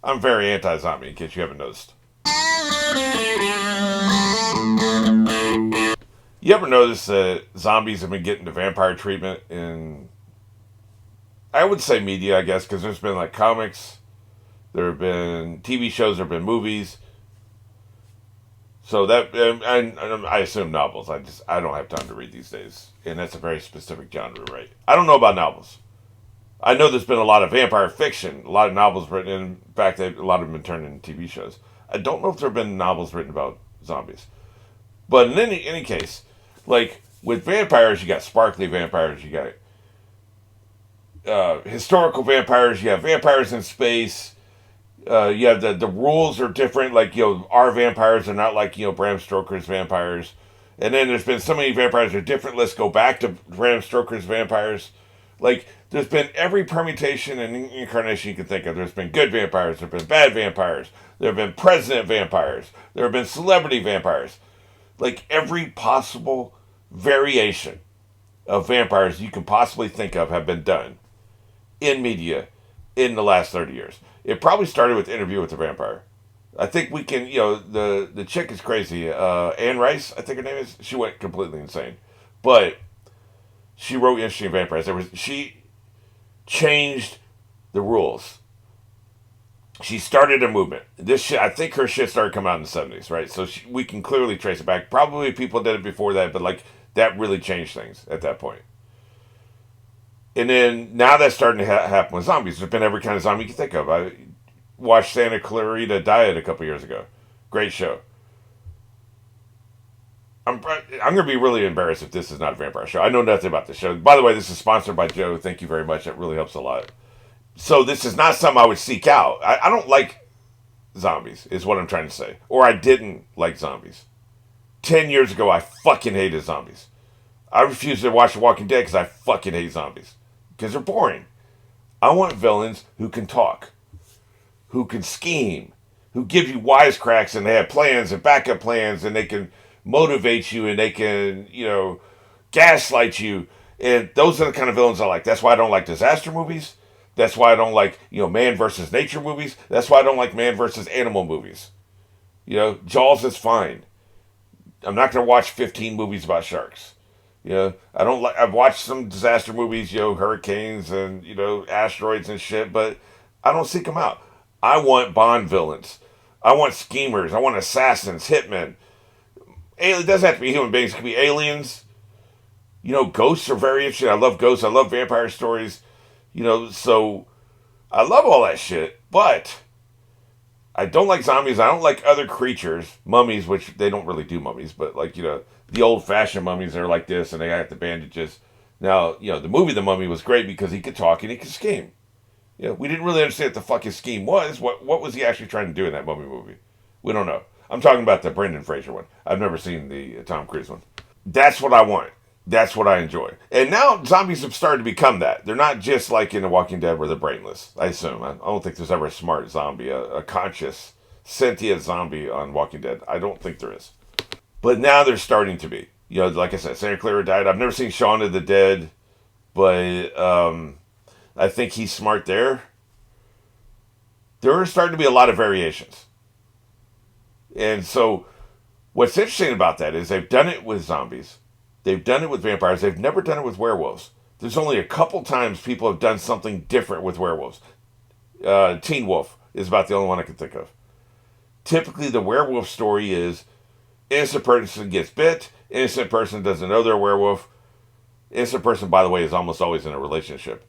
I'm very anti-zombie, in case you haven't noticed. You ever notice that zombies have been getting the vampire treatment in, I would say media, I guess, because there's been like comics, there have been TV shows, there have been movies. So that, and I assume novels. I don't have time to read these days, and that's a very specific genre, right? I don't know about novels. I know there's been a lot of vampire fiction, a lot of novels written. In fact, a lot of them been turned into TV shows. I don't know if there have been novels written about zombies, but in any case, like with vampires, you got sparkly vampires, you got historical vampires, you have vampires in space. You have the rules are different. Like our vampires are not like Bram Stoker's vampires. And then there's been so many vampires that are different. Let's go back to Bram Stoker's vampires. Like there's been every permutation and incarnation you can think of. There's been good vampires. There've been bad vampires. There have been president vampires. There have been celebrity vampires. Like every possible variation of vampires you can possibly think of have been done in media in the last 30 years. It probably started with Interview with the Vampire. I think we can, the chick is crazy. Anne Rice, I think her name is. She went completely insane. But she wrote interesting vampires. She changed the rules. She started a movement. This shit, I think her shit started coming out in the 70s, right? So we can clearly trace it back. Probably people did it before that, but like that really changed things at that point. And then now that's starting to happen with zombies. There's been every kind of zombie you can think of. I watched Santa Clarita Diet a couple years ago. Great show. I'm going to be really embarrassed if this is not a vampire show. I know nothing about this show. By the way, this is sponsored by Joe. Thank you very much. That really helps a lot. So this is not something I would seek out. I don't like zombies, is what I'm trying to say. Or I didn't like zombies. 10 years ago, I fucking hated zombies. I refuse to watch The Walking Dead because I fucking hate zombies. Because they're boring. I want villains who can talk, who can scheme, who give you wisecracks and they have plans and backup plans and they can motivate you and they can, gaslight you. And those are the kind of villains I like. That's why I don't like disaster movies. That's why I don't like, man versus nature movies. That's why I don't like man versus animal movies. Jaws is fine. I'm not going to watch 15 movies about sharks. I don't like. I've watched some disaster movies, hurricanes and asteroids and shit, but I don't seek them out. I want Bond villains. I want schemers. I want assassins, hitmen. It doesn't have to be human beings. It could be aliens. Ghosts are very interesting. I love ghosts. I love vampire stories. So I love all that shit, but I don't like zombies. I don't like other creatures, mummies, which they don't really do mummies, but like the old-fashioned mummies are like this, and they got the bandages. Now, the movie The Mummy was great because he could talk and he could scheme. We didn't really understand what the fuck his scheme was. What was he actually trying to do in that Mummy movie? We don't know. I'm talking about the Brendan Fraser one. I've never seen the Tom Cruise one. That's what I want. That's what I enjoy. And now zombies have started to become that. They're not just like in The Walking Dead where they're brainless. I assume. I don't think there's ever a smart zombie, a conscious, sentient zombie on Walking Dead. I don't think there is. But now they're starting to be. Like I said, Santa Clara died. I've never seen Shaun of the Dead, but I think he's smart there. There are starting to be a lot of variations. And so what's interesting about that is they've done it with zombies. They've done it with vampires. They've never done it with werewolves. There's only a couple times people have done something different with werewolves. Teen Wolf is about the only one I can think of. Typically, the werewolf story is innocent person gets bit, innocent person doesn't know they're a werewolf. Innocent person, by the way, is almost always in a relationship.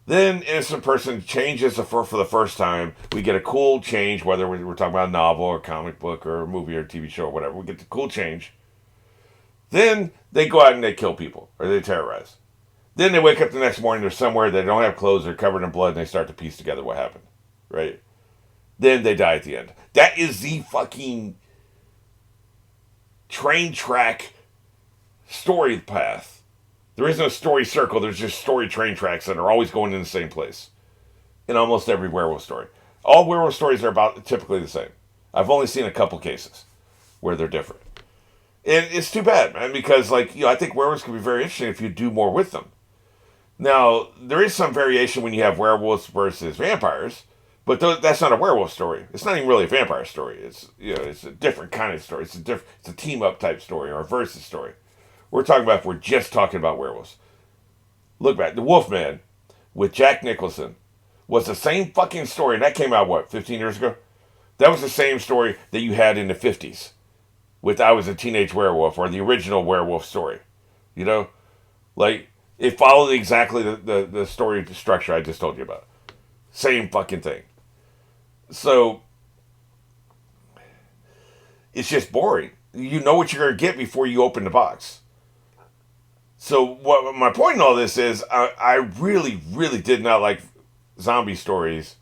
Then innocent person changes for the first time. We get a cool change, whether we're talking about a novel or a comic book or a movie or a TV show or whatever. We get the cool change. Then they go out and they kill people or they terrorize. Then they wake up the next morning, they're somewhere, they don't have clothes, they're covered in blood, and they start to piece together what happened. Right? Then they die at the end. That is the fucking train track story path. There is no story circle, there's just story train tracks that are always going in the same place. In almost every werewolf story. All werewolf stories are about typically the same. I've only seen a couple cases where they're different. And it's too bad, man, because I think werewolves can be very interesting if you do more with them. Now, there is some variation when you have werewolves versus vampires, But that's not a werewolf story. It's not even really a vampire story. It's it's a different kind of story. It's a team up type story or a versus story. We're talking about if we're just talking about werewolves. Look back, the Wolfman with Jack Nicholson was the same fucking story, and that came out what 15 years ago. That was the same story that you had in the 50s with I Was a Teenage Werewolf or the original werewolf story. You know, like it followed exactly the story structure I just told you about. Same fucking thing. So it's just boring. You know what you're going to get before you open the box. So what my point in all this is, I really, really did not like zombie stories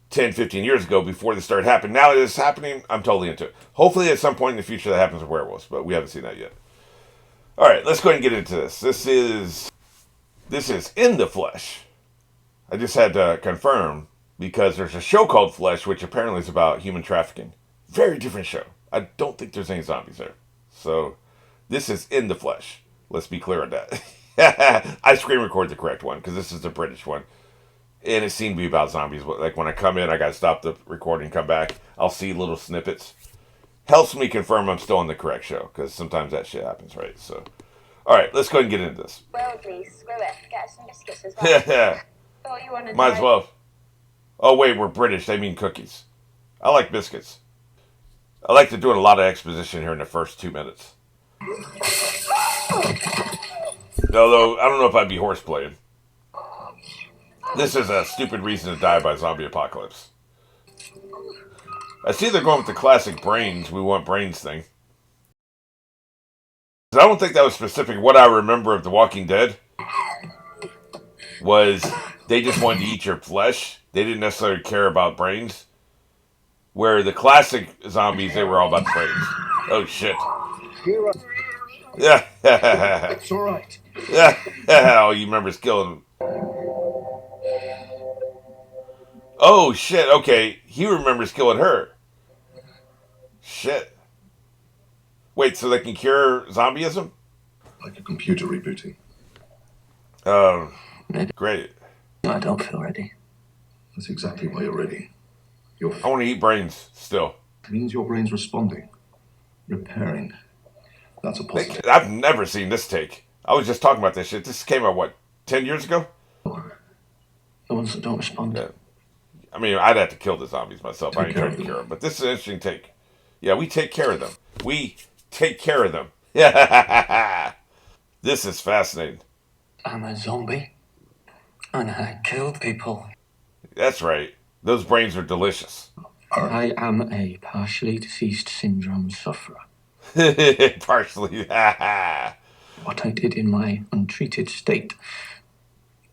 10, 15 years ago before this started happening. Now that it's happening, I'm totally into it. Hopefully at some point in the future that happens with werewolves, but we haven't seen that yet. All right, let's go ahead and get into this. This is In the Flesh. I just had to confirm because there's a show called Flesh, which apparently is about human trafficking. Very different show. I don't think there's any zombies there. So this is In the Flesh. Let's be clear on that. I screen record the correct one because this is the British one. And it seemed to be about zombies. Like when I come in, I got to stop the recording, come back. I'll see little snippets. Helps me confirm I'm still on the correct show because sometimes that shit happens, right? So, all right, let's go ahead and get into this. Well, please, screw it. Get us some biscuits as well. Yeah. Thought you wanted Might as well. Oh, wait, we're British. They mean cookies. I like biscuits. I like to do a lot of exposition here in the first 2 minutes. Although, I don't know if I'd be horseplaying. This is a stupid reason to die by zombie apocalypse. I see they're going with the classic brains, we want brains thing. I don't think that was specific. What I remember of The Walking Dead was they just wanted to eat your flesh. They didn't necessarily care about brains. Where the classic zombies, they were all about the brains. Oh, shit. Yeah. It's alright. Yeah. Oh, you remember killing him. Oh, shit. Okay. He remembers killing her. Shit. Wait, so they can cure zombieism? Like a computer rebooting. Great. I don't feel ready. That's exactly why you're ready. I want to eat brains still. It means your brain's responding. Repairing. That's a positive. I've never seen this take. I was just talking about this shit. This came out, what, 10 years ago? The ones that don't respond. Yeah. I mean, I'd have to kill the zombies myself. I ain't trying to cure them. But this is an interesting take. Yeah, we take care of them. We take care of them. Yeah. This is fascinating. I'm a zombie. And I kill people. That's right. Those brains are delicious. I am a partially deceased syndrome sufferer. Partially. What I did in my untreated state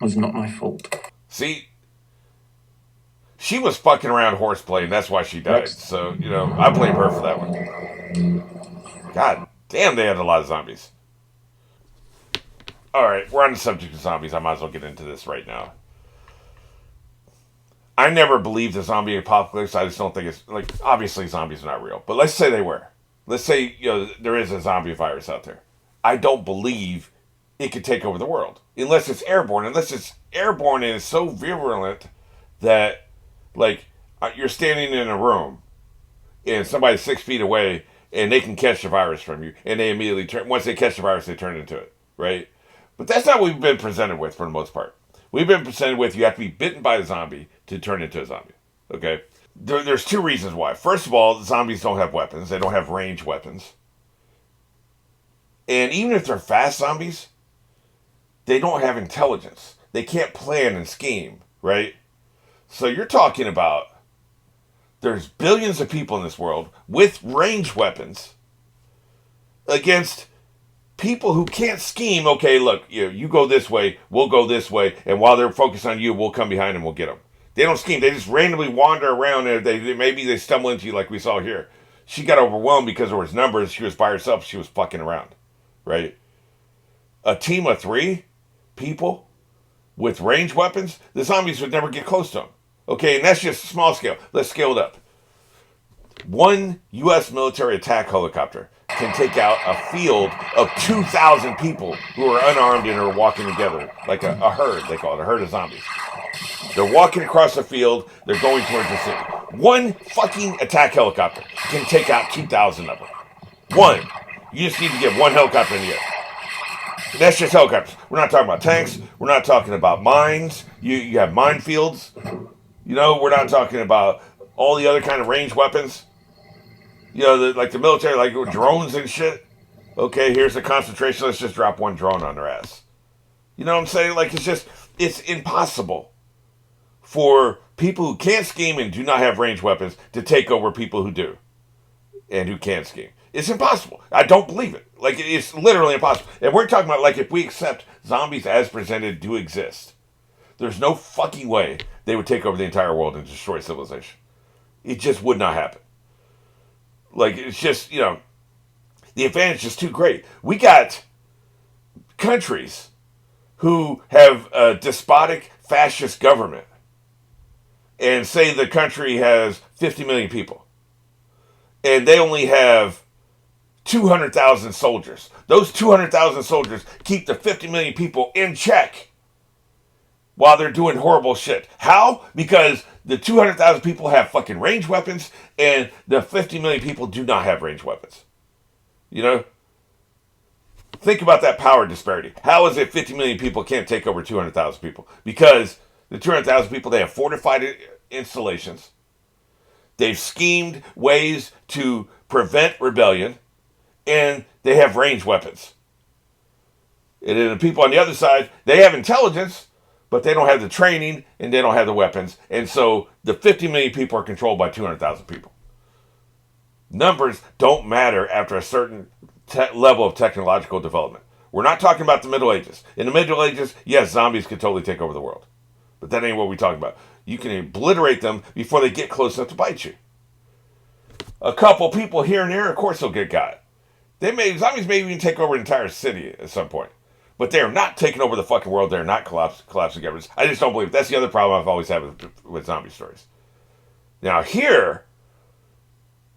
was not my fault. See? She was fucking around horseplay, and that's why she died. So, I blame her for that one. God damn, they had a lot of zombies. Alright, we're on the subject of zombies. I might as well get into this right now. I never believed the zombie apocalypse. I just don't think it's, obviously zombies are not real. But let's say they were. Let's say, there is a zombie virus out there. I don't believe it could take over the world. Unless it's airborne. Unless it's airborne and it's so virulent that, you're standing in a room and somebody's 6 feet away and they can catch the virus from you. And they immediately once they catch the virus, they turn into it. Right? But that's not what we've been presented with for the most part. We've been presented with you have to be bitten by a zombie to turn into a zombie. Okay? There's two reasons why. First of all, zombies don't have weapons. They don't have ranged weapons. And even if they're fast zombies, they don't have intelligence. They can't plan and scheme, right? So you're talking about there's billions of people in this world with ranged weapons against people who can't scheme. Okay, look, you go this way, we'll go this way, and while they're focused on you, we'll come behind and we'll get them. They don't scheme. They just randomly wander around, and maybe they stumble into you like we saw here. She got overwhelmed because there was numbers. She was by herself. She was fucking around, right? A team of 3 people with ranged weapons, the zombies would never get close to them. Okay, and that's just small scale. Let's scale it up. 1 U.S. military attack helicopter can take out a field of 2,000 people who are unarmed and are walking together like a herd. They call it a herd of zombies. They're walking across the field. They're going towards the city. One fucking attack helicopter can take out 2,000 of them. One. You just need to get one helicopter in the air. That's just helicopters. We're not talking about tanks. We're not talking about mines. You have minefields. You know, we're not talking about all the other kind of ranged weapons. You know, like the military, like drones and shit. Okay, here's a concentration. Let's just drop one drone on their ass. You know what I'm saying? Like, it's impossible for people who can't scheme and do not have ranged weapons to take over people who do and who can scheme. It's impossible. I don't believe it. Like, it's literally impossible. And we're talking about, like, if we accept zombies as presented do exist, there's no fucking way they would take over the entire world and destroy civilization. It just would not happen. Like, it's just, you know, the advantage is too great. We got countries who have a despotic fascist government and say the country has 50 million people. And they only have 200,000 soldiers. Those 200,000 soldiers keep the 50 million people in check while they're doing horrible shit. How? Because the 200,000 people have fucking ranged weapons and the 50 million people do not have ranged weapons. You know? Think about that power disparity. How is it 50 million people can't take over 200,000 people? Because the 200,000 people, they have fortified installations. They've schemed ways to prevent rebellion. And they have ranged weapons. And then the people on the other side, they have intelligence, but they don't have the training and they don't have the weapons. And so the 50 million people are controlled by 200,000 people. Numbers don't matter after a certain level of technological development. We're not talking about the Middle Ages. In the Middle Ages, yes, zombies could totally take over the world. But that ain't what we're talking about. You can obliterate them before they get close enough to bite you. A couple people here and there, of course, they'll get got. Zombies may even take over an entire city at some point. But they are not taking over the fucking world. They're not collapsing governments. I just don't believe it. That's the other problem I've always had with zombie stories. Now here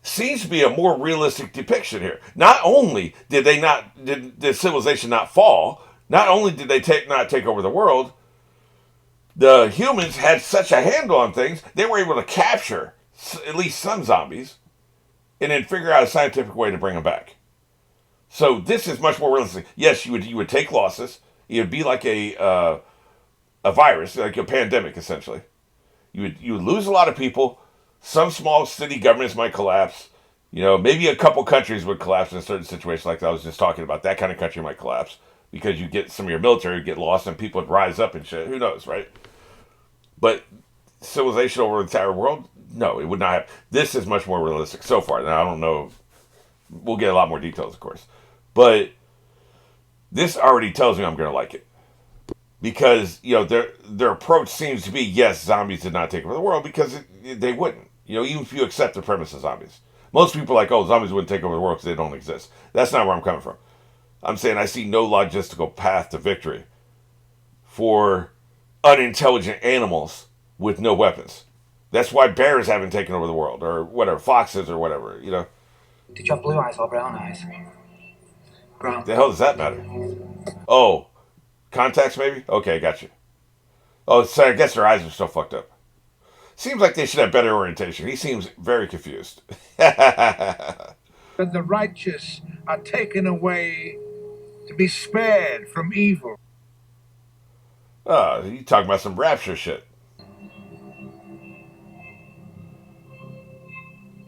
seems to be a more realistic depiction here. Not only did the civilization not fall, not only did they not take over the world, the humans had such a handle on things, they were able to capture at least some zombies and then figure out a scientific way to bring them back. So this is much more realistic. Yes, you would take losses. It would be like a virus, like a pandemic, essentially. You would lose a lot of people. Some small city governments might collapse. You know, maybe a couple countries would collapse in a certain situation, like I was just talking about. That kind of country might collapse because you get some of your military would get lost and people would rise up and shit. Who knows, right? But civilization over the entire world, no, it would not have. This is much more realistic so far. Now I don't know. We'll get a lot more details, of course. But this already tells me I'm going to like it. Because, you know, their approach seems to be, yes, zombies did not take over the world, because they wouldn't. You know, even if you accept the premise of zombies. Most people are like, oh, zombies wouldn't take over the world because they don't exist. That's not where I'm coming from. I'm saying I see no logistical path to victory for unintelligent animals with no weapons. That's why bears haven't taken over the world, or whatever, foxes or whatever, you know. Did you have blue eyes or brown eyes? Brown. The hell does that matter? Oh, contacts maybe? Okay, got you. Oh, so I guess their eyes are so fucked up. Seems like they should have better orientation. He seems very confused. That the righteous are taken away to be spared from evil. Oh, you talking about some rapture shit.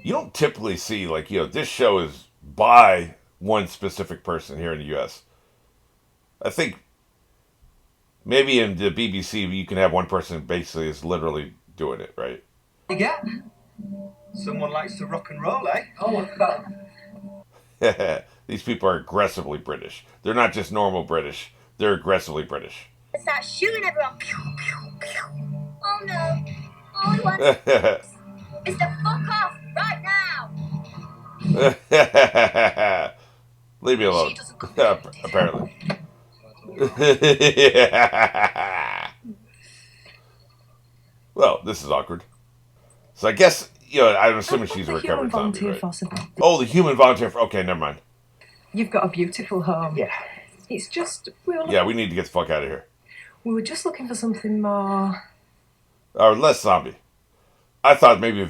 You don't typically see, like, you know, this show is by one specific person here in the U.S. I think maybe in the BBC you can have one person basically is literally doing it, right? You get? Someone likes to rock and roll, eh? Oh, God. These people are aggressively British. They're not just normal British. They're aggressively British. Start shooting everyone. Pew, pew, pew. Oh no. All he wants is to fuck off right now. Leave me alone. Apparently. Well, this is awkward. So I guess, you know, I'm assuming she's a recovered zombie, right? Oh, the human volunteer for... Okay, never mind. You've got a beautiful home. Yeah. It's just... Yeah, we need to get the fuck out of here. We were just looking for something more or less zombie. I thought maybe a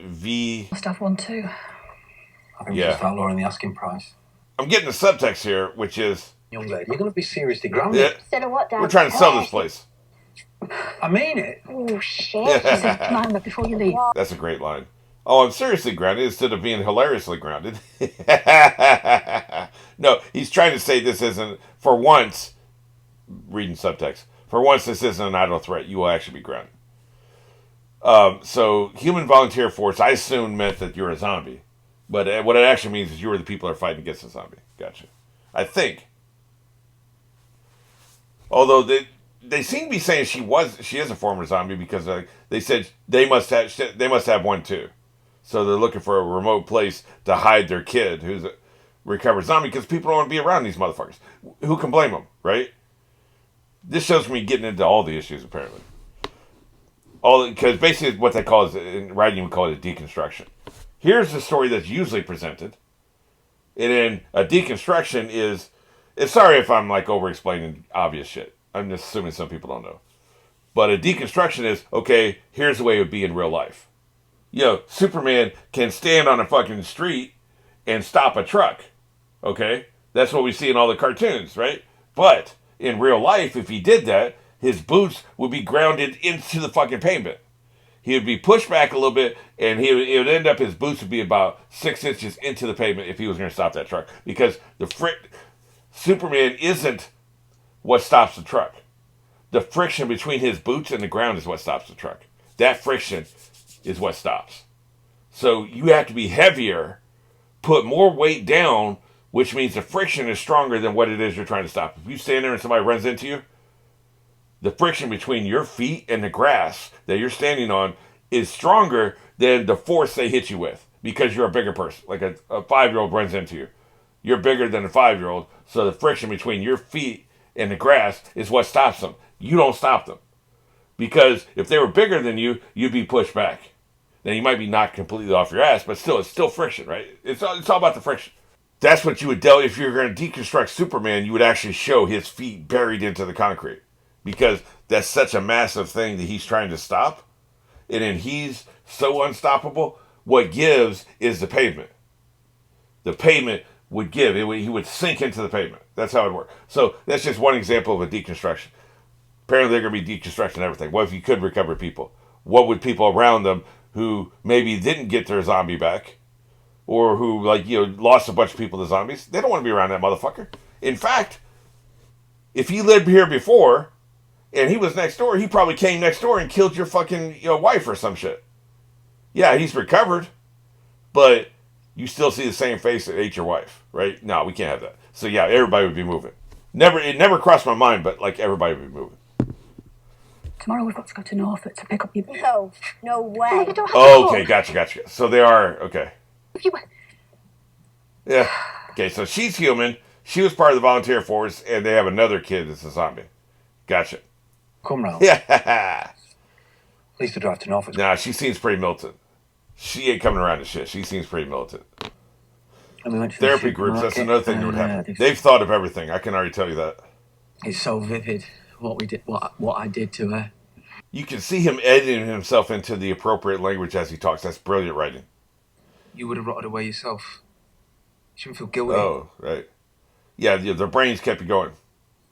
V. Must have one too. I think Yeah. just outlawing the asking price. I'm getting the subtext here, which is, Young lady, you're going to be seriously grounded. yeah, Instead of what, Dad? we're trying to sell this place. I mean it. Oh, shit. Remember before you leave. That's a great line. Oh, I'm seriously grounded instead of being hilariously grounded. No, he's trying to say this isn't, for once, reading subtext, for once this isn't an idle threat. You will actually be grounded. So, human volunteer force, I assume meant that you're a zombie. But what it actually means is you are the people that are fighting against the zombie. Gotcha. I think. Although they seem to be saying she is a former zombie because they said they must have one too. So they're looking for a remote place to hide their kid who's a recovered zombie because people don't want to be around these motherfuckers. Who can blame them, right? This shows me getting into all the issues apparently. Because basically what they call is, in writing we call it a deconstruction. Here's the story that's usually presented. And then a deconstruction is, sorry if I'm like over explaining obvious shit. I'm just assuming some people don't know. But a deconstruction is, okay, here's the way it would be in real life. You know, Superman can stand on a fucking street and stop a truck. Okay? That's what we see in all the cartoons, right? But in real life, if he did that, his boots would be grounded into the fucking pavement. He would be pushed back a little bit, and it would end up, his boots would be about 6 inches into the pavement if he was going to stop that truck. Because Superman isn't what stops the truck. The friction between his boots and the ground is what stops the truck. That friction is what stops. So you have to be heavier, put more weight down, which means the friction is stronger than what it is you're trying to stop. If you stand there and somebody runs into you, the friction between your feet and the grass that you're standing on is stronger than the force they hit you with because you're a bigger person. Like a 5-year-old runs into you. You're bigger than a 5-year-old, so the friction between your feet and the grass is what stops them. You don't stop them. Because if they were bigger than you, you'd be pushed back. Now, you might be knocked completely off your ass, but still, it's still friction, right? It's all about the friction. That's what you would do. If you're going to deconstruct Superman, you would actually show his feet buried into the concrete. Because that's such a massive thing that he's trying to stop. And then he's so unstoppable, what gives is the pavement. The pavement would give. He would sink into the pavement. That's how it works. So that's just one example of a deconstruction. Apparently they're going to be deconstructing everything. What if you could recover people? What would people around them who maybe didn't get their zombie back, or who lost a bunch of people to zombies? They don't want to be around that motherfucker. In fact, if he lived here before and he was next door, he probably came next door and killed your fucking wife or some shit. Yeah, he's recovered, but you still see the same face that ate your wife, right? No, we can't have that. So yeah, everybody would be moving. It never crossed my mind, but everybody would be moving. Tomorrow we've got to go to Norfolk to pick up your... No way. Oh, you don't have to Oh, go. okay, gotcha. So they are, okay. If you... Yeah. Okay, so she's human. She was part of the volunteer force, and they have another kid that's a zombie. Gotcha. Come round. Yeah. At least the drive to Norfolk. Nah, she seems pretty militant. She ain't coming around to shit. She seems pretty militant. And we went to the Therapy groups, that's supermarket, another thing that would and, happen. They've thought of everything. I can already tell you that. It's so vivid what we did, what I did to her. You can see him editing himself into the appropriate language as he talks. That's brilliant writing. You would have rotted away yourself. You shouldn't feel guilty. Oh, right. Yeah, their brains kept you going.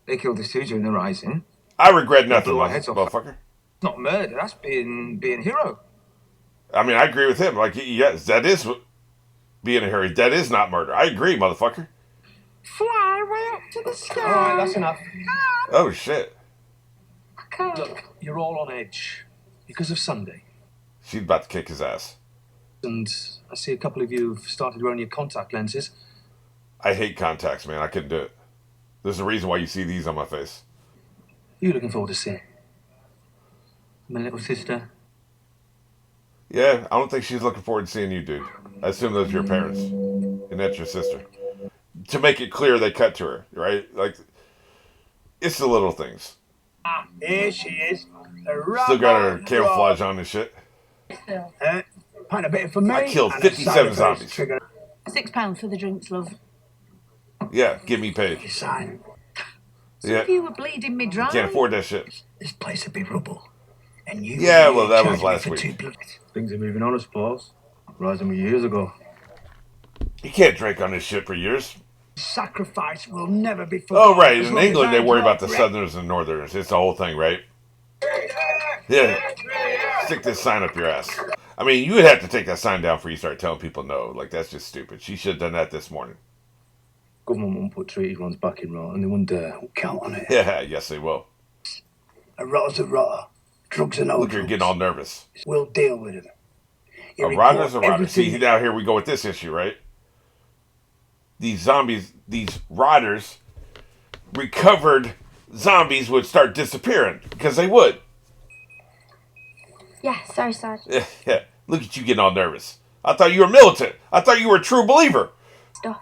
They killed us too during the rising. I regret nothing, blew our heads off. motherfucker. It's not murder. That's being a hero. I mean, I agree with him. Yes, that is being a hero. That is not murder. I agree, motherfucker. Fly way up to the sky. All right, that's enough. Oh, shit. Look, you're all on edge because of Sunday. She's about to kick his ass. And I see a couple of you have started wearing your contact lenses. I hate contacts, man. I couldn't do it. There's a reason why you see these on my face. You looking forward to seeing my little sister? Yeah, I don't think she's looking forward to seeing you, dude. I assume those are your parents. And that's your sister. To make it clear, they cut to her, right? It's the little things. Here she is. Still got her camouflage on and shit. Pint a bit for me. I killed and a 57 side of zombies. trigger. £6 for the drinks, love. Yeah, get me paid. Sign. Yeah, You were bleeding me dry. can't afford that shit. This place would be rubble. And you Yeah, really well, that was charging me last for week. 2 bloody... Things are moving on, I suppose. Rising me years ago. You can't drink on this shit for years. Sacrifice will never be forgotten. Oh, right. As In long as England, I they worry draw about the breath. Southerners and Northerners. It's the whole thing, right? Yeah. Stick this sign up your ass. I mean, you would have to take that sign down before you start telling people no. Like, that's just stupid. She should have done that this morning. Government won't put treaty runs back in right, and they wouldn't dare. Count on it. Yeah, yes, they will. A rotter's a rotter. Drugs are no Look, you're drugs. getting all nervous. We'll deal with him. A rotter's a rotter. See, now here we go with this issue, right? These zombies, these rotters, recovered zombies would start disappearing because they would. Yeah, sorry, Sarge. Yeah, look at you getting all nervous. I thought you were militant. I thought you were a true believer. Stuff.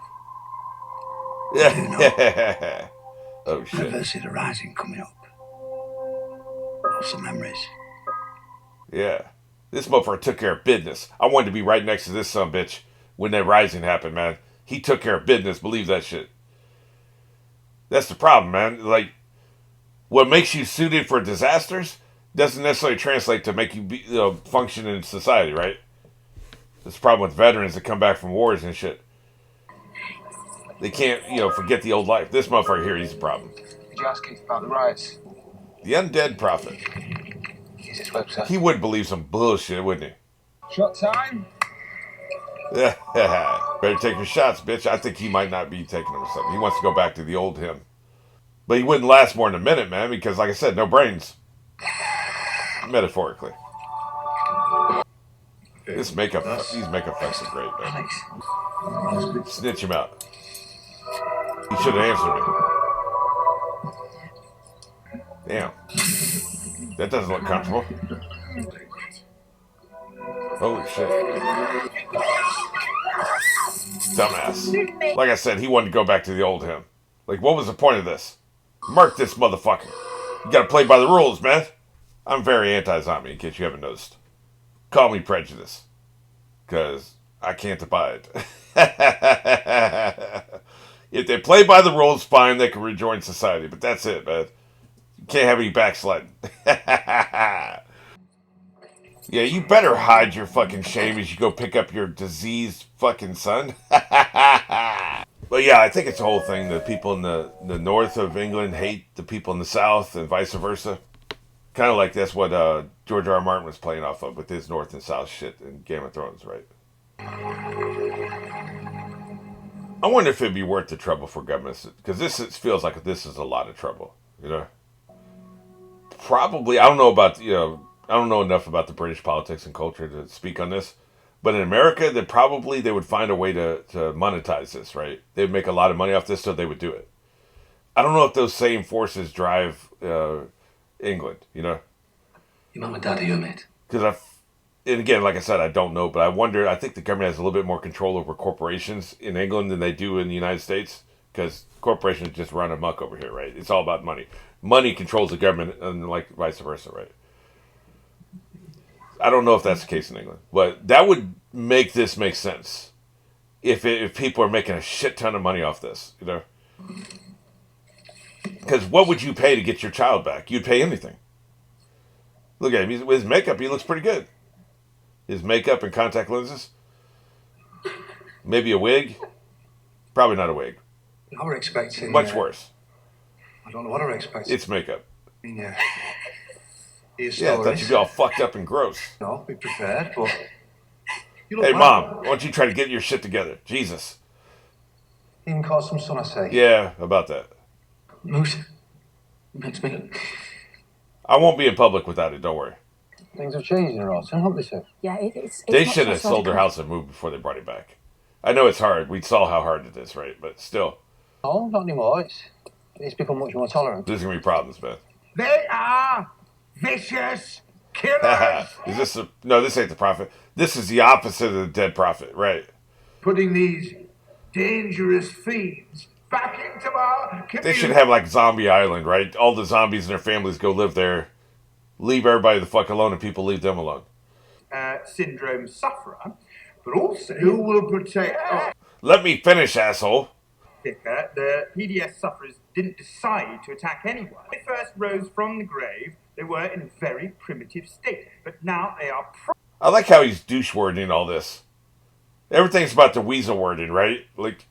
Yeah. Oh shit. Anniversary of the Rising coming up. Lots of memories. Yeah. This motherfucker took care of business. I wanted to be right next to this son bitch when that Rising happened, man. He took care of business. Believe that shit. That's the problem, man. Like, what makes you suited for disasters doesn't necessarily translate to make you function in society, right? That's the problem with veterans that come back from wars and shit. They can't, forget the old life. This motherfucker here, he's a problem. Did you ask Keith about the riots? The undead prophet. Is his website? He would believe some bullshit, wouldn't he? Shot time? Better take your shots, bitch. I think he might not be taking them or something. He wants to go back to the old him. But he wouldn't last more than a minute, man, because like I said, no brains. Metaphorically. These makeup effects are great, man. Alex. Snitch him out. He should have answered me. Damn. That doesn't look comfortable. Holy shit. Dumbass. Like I said, he wanted to go back to the old him. Like, what was the point of this? Murk this motherfucker. You gotta play by the rules, man. I'm very anti-zombie, in case you haven't noticed. Call me prejudiced. Because I can't abide. If they play by the rules, fine, they can rejoin society. But that's it, man. You can't have any backsliding. Yeah, you better hide your fucking shame as you go pick up your diseased fucking son. But yeah, I think it's the whole thing. The people in the north of England hate the people in the south and vice versa. Kind of like that's what George R. R. Martin was playing off of with his north and south shit in Game of Thrones, right? I wonder if it'd be worth the trouble for governments, because feels like this is a lot of trouble, Probably, I don't know about, I don't know enough about the British politics and culture to speak on this, but in America, they would find a way to monetize this, right? They'd make a lot of money off this, so they would do it. I don't know if those same forces drive England, Your mum and dad are your mate. Because and again, like I said, I don't know, but I think the government has a little bit more control over corporations in England than they do in the United States, because corporations just run amok over here, right? It's all about money. Money controls the government, and like vice versa, right? I don't know if that's the case in England, but that would make this make sense if people are making a shit ton of money off this, Because what would you pay to get your child back? You'd pay anything. Look at him. With his makeup, he looks pretty good. His makeup and contact lenses. Maybe a wig. Probably not a wig. I were expecting... Much worse. I don't know what I were expecting. It's makeup. Yeah, I thought you'd be all fucked up and gross. No, be prepared, but... Hey, Mom, why don't you try to get your shit together? Jesus. Even caught some sun, I say. Yeah, about that. Moose, makes me... I won't be in public without it, don't worry. Things have changed in Orphan, haven't they, sir? Yeah, it's They not should have so sold their radical. house and moved before they brought it back. I know it's hard. We saw how hard it is, right? But still, No, not anymore. It's become much more tolerant. there's going to be problems, man. They are vicious killers. Is this no, this ain't the prophet. This is the opposite of the dead prophet, right? Putting these dangerous fiends back into our community. They should have like Zombie Island, right? All the zombies and their families go live there. Leave everybody the fuck alone and people leave them alone. Syndrome sufferer, but also who will protect us. Let me finish, asshole. The PDS sufferers didn't decide to attack anyone. They first rose from the grave They were in a very primitive state, but now they are I like how he's douche wording all this. Everything's about the weasel wording, right? Like,